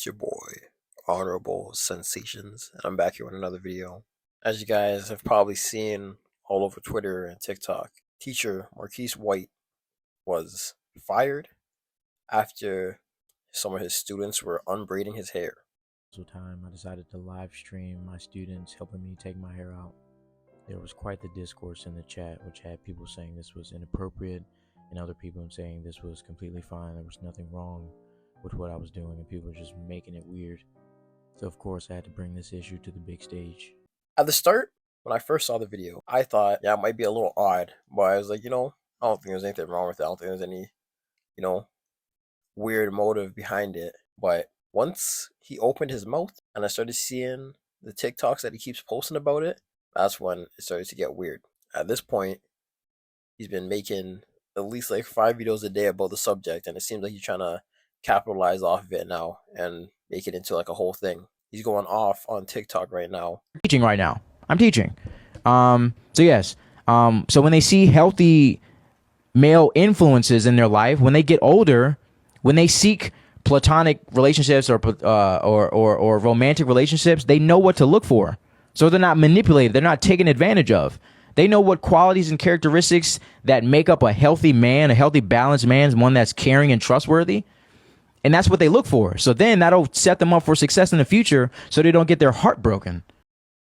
It's your boy, Honorable Sensations, and I'm back here with another video. As you guys have probably seen all over Twitter and TikTok, teacher Marquise White was fired after some of his students were unbraiding his hair. Time I decided to live stream my students helping me take my hair out. There was quite the discourse in the chat, which had people saying this was inappropriate and other people saying this was completely fine. There was nothing wrong with what I was doing, and people were just making it weird. So of course I had to bring this issue to the big stage. At the start, when I first saw the video, I thought, yeah, it might be a little odd, but I was like, I don't think there's anything wrong with it. I don't think there's any, you know, weird motive behind it. But once he opened his mouth and I started seeing the TikToks that he keeps posting about it, that's when it started to get weird. At this point, he's been making at least like 5 videos a day about the subject, and it seems like he's trying to capitalize off of it now and make it into like a whole thing. He's going off on TikTok right now. Teaching right now. I'm teaching. So yes. So when they see healthy male influences in their life, when they get older, when they seek platonic relationships or romantic relationships, they know what to look for. So they're not manipulated. They're not taken advantage of. They know what qualities and characteristics that make up a healthy man, a healthy, balanced man, one that's caring and trustworthy. And that's what they look for. So then that'll set them up for success in the future so they don't get their heart broken.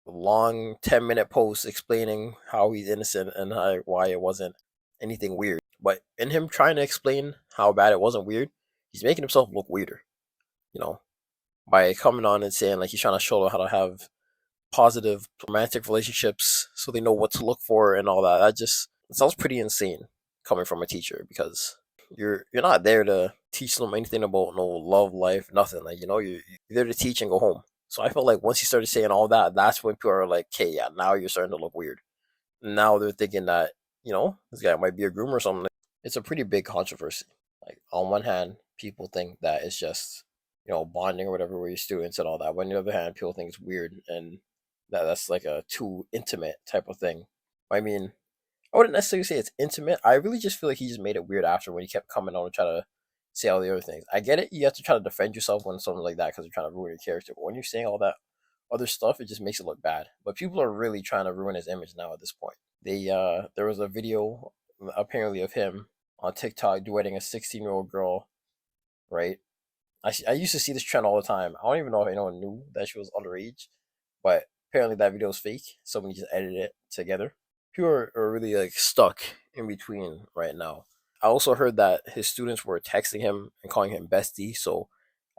Long 10-minute post explaining how he's innocent and why it wasn't anything weird. But in him trying to explain how bad it wasn't weird, he's making himself look weirder, by coming on and saying like he's trying to show them how to have positive romantic relationships so they know what to look for and all that. It sounds pretty insane coming from a teacher, because you're not there to teach them anything about no love life, nothing. Like, you're there to teach and go home. So I felt like once he started saying all that, that's when people are like, okay, yeah, now you're starting to look weird. Now they're thinking that, this guy might be a groomer or something. It's a pretty big controversy. Like, on one hand, people think that it's just, bonding or whatever with your students and all that. But on the other hand, people think it's weird and that's like a too intimate type of thing. I mean, I wouldn't necessarily say it's intimate. I really just feel like he just made it weird after, when he kept coming out and try to say all the other things. I get it. You have to try to defend yourself when something like that, because you're trying to ruin your character. But when you're saying all that other stuff, it just makes it look bad. But people are really trying to ruin his image now at this point. There was a video apparently of him on TikTok duetting a 16-year-old girl, right? I used to see this trend all the time. I don't even know if anyone knew that she was underage, but apparently that video is fake. Somebody just edited it together. People are really like stuck in between right now. I also heard that his students were texting him and calling him bestie, so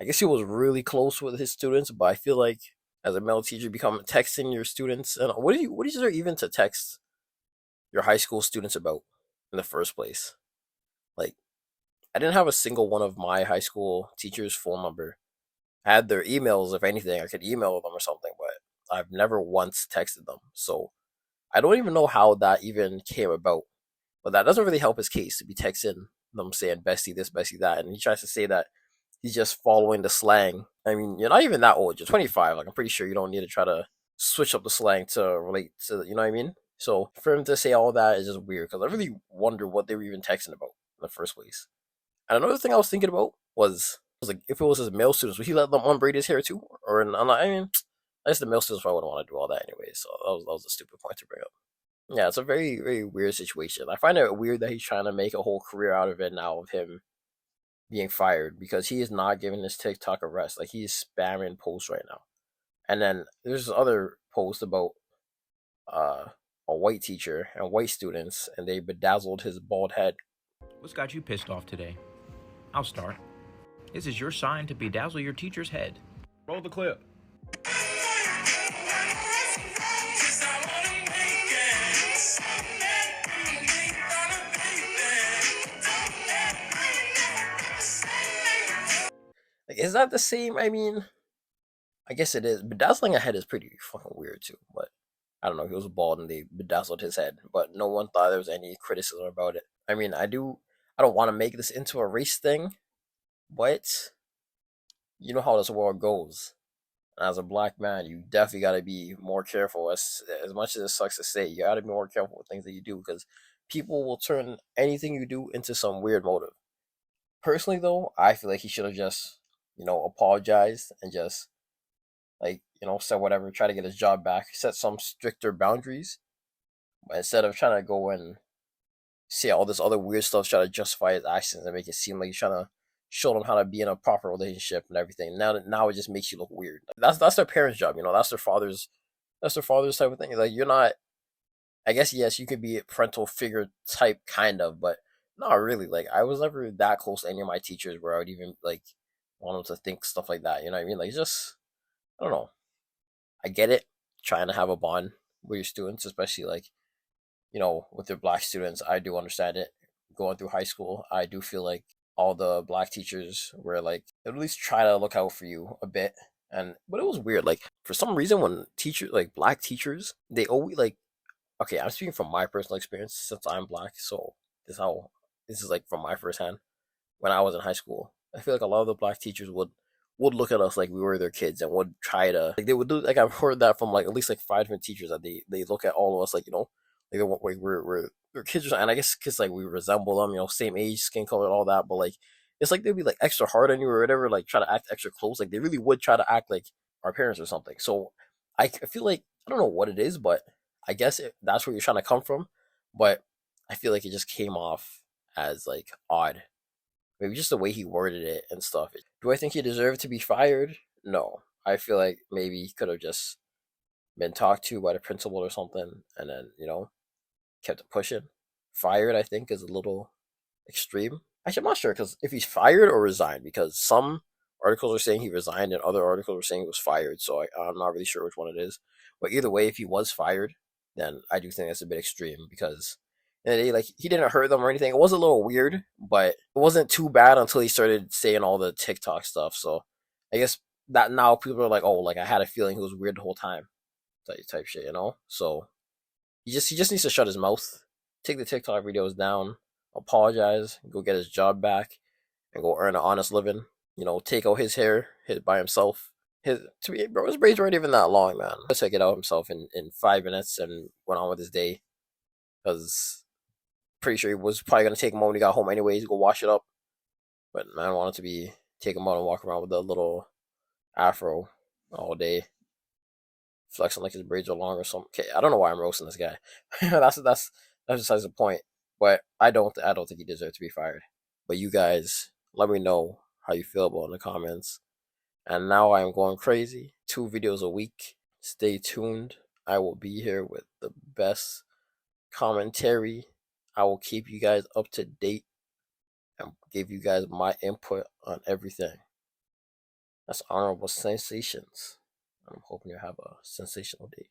I guess he was really close with his students. But I feel like as a male teacher, become texting your students, and what is there even to text your high school students about in the first place? Like, I didn't have a single one of my high school teachers' phone number. I had their emails. If anything, I could email them or something, but I've never once texted them. So I don't even know how that even came about. But that doesn't really help his case to be texting them saying bestie this, bestie that. And he tries to say that he's just following the slang. I mean, you're not even that old. You're 25. Like, I'm pretty sure you don't need to try to switch up the slang to relate to, you know what I mean? So for him to say all that is just weird, because I really wonder what they were even texting about in the first place. And another thing I was thinking about was like, if it was his male students, would he let them unbraid his hair too? Or I mean, I guess the male students probably wouldn't want to do all that anyway. So that was a stupid point to bring up. Yeah, it's a very, very weird situation. I find it weird that he's trying to make a whole career out of it now, of him being fired, because he is not giving this TikTok a rest. Like, he's spamming posts right now. And then there's this other post about uh, a white teacher and white students, and they bedazzled his bald head. What's got you pissed off today? I'll start. This is your sign to bedazzle your teacher's head. Roll the clip. Like, is that the same? I mean, I guess it is. Bedazzling a head is pretty fucking weird too, but I don't know. He was bald and they bedazzled his head, but no one thought there was any criticism about it. I mean, I don't want to make this into a race thing, but you know how this world goes. As a black man, you definitely got to be more careful. As much as it sucks to say, you got to be more careful with things that you do, because people will turn anything you do into some weird motive. Personally, though, I feel like he should have just apologize and just like said whatever, try to get his job back, set some stricter boundaries, but instead of trying to go and say all this other weird stuff, try to justify his actions and make it seem like he's trying to show them how to be in a proper relationship and everything. Now it just makes you look weird. That's their parents' job, that's their father's type of thing. Like you're not. I guess yes, you could be a parental figure type, kind of, but not really. Like I was never that close to any of my teachers where I would even like want them to think stuff like that. You know what I mean? Like just I don't know. I get it, trying to have a bond with your students, especially like with their black students. I do understand it. Going through high school, I do feel like all the black teachers were like at least try to look out for you a bit. And but it was weird. Like for some reason, when teachers like black teachers, they always like okay. I'm speaking from my personal experience since I'm black, so this is like from my first hand when I was in high school. I feel like a lot of the black teachers would look at us like we were their kids and would try to like they would do like I've heard that from like at least like 5 different teachers that they look at all of us like like we're their kids and I guess because like we resemble them, same age, skin color, all that, but like it's like they'd be like extra hard on you or whatever, like try to act extra close, like they really would try to act like our parents or something. So I feel like I don't know what it is, but I guess that's where you're trying to come from, but I feel like it just came off as like odd. Maybe just the way he worded it and stuff. Do I think he deserved to be fired? No. I feel like maybe he could have just been talked to by the principal or something and then, kept it pushing. Fired, I think, is a little extreme. Actually, I'm not sure because if he's fired or resigned, because some articles are saying he resigned and other articles are saying he was fired. So I'm not really sure which one it is. But either way, if he was fired, then I do think that's a bit extreme because like he didn't hurt them or anything. It was a little weird, but it wasn't too bad until he started saying all the TikTok stuff. So I guess that now people are like, oh, like I had a feeling he was weird the whole time, type shit. So he just needs to shut his mouth, take the TikTok videos down, apologize, go get his job back, and go earn an honest living. Take out his hair by himself. His braids weren't even that long, man. He took it out himself in 5 minutes and went on with his day. Because pretty sure he was probably gonna take him out when he got home anyways, go wash it up. But man wanted to take him out and walk around with a little afro all day, flexing like his braids are long or something. Okay, I don't know why I'm roasting this guy. That's besides the point. But I don't think he deserves to be fired. But you guys, let me know how you feel about it in the comments. And now I am going crazy. 2 videos a week. Stay tuned. I will be here with the best commentary. I will keep you guys up to date and give you guys my input on everything. That's Honorable Sensations. I'm hoping you have a sensational day.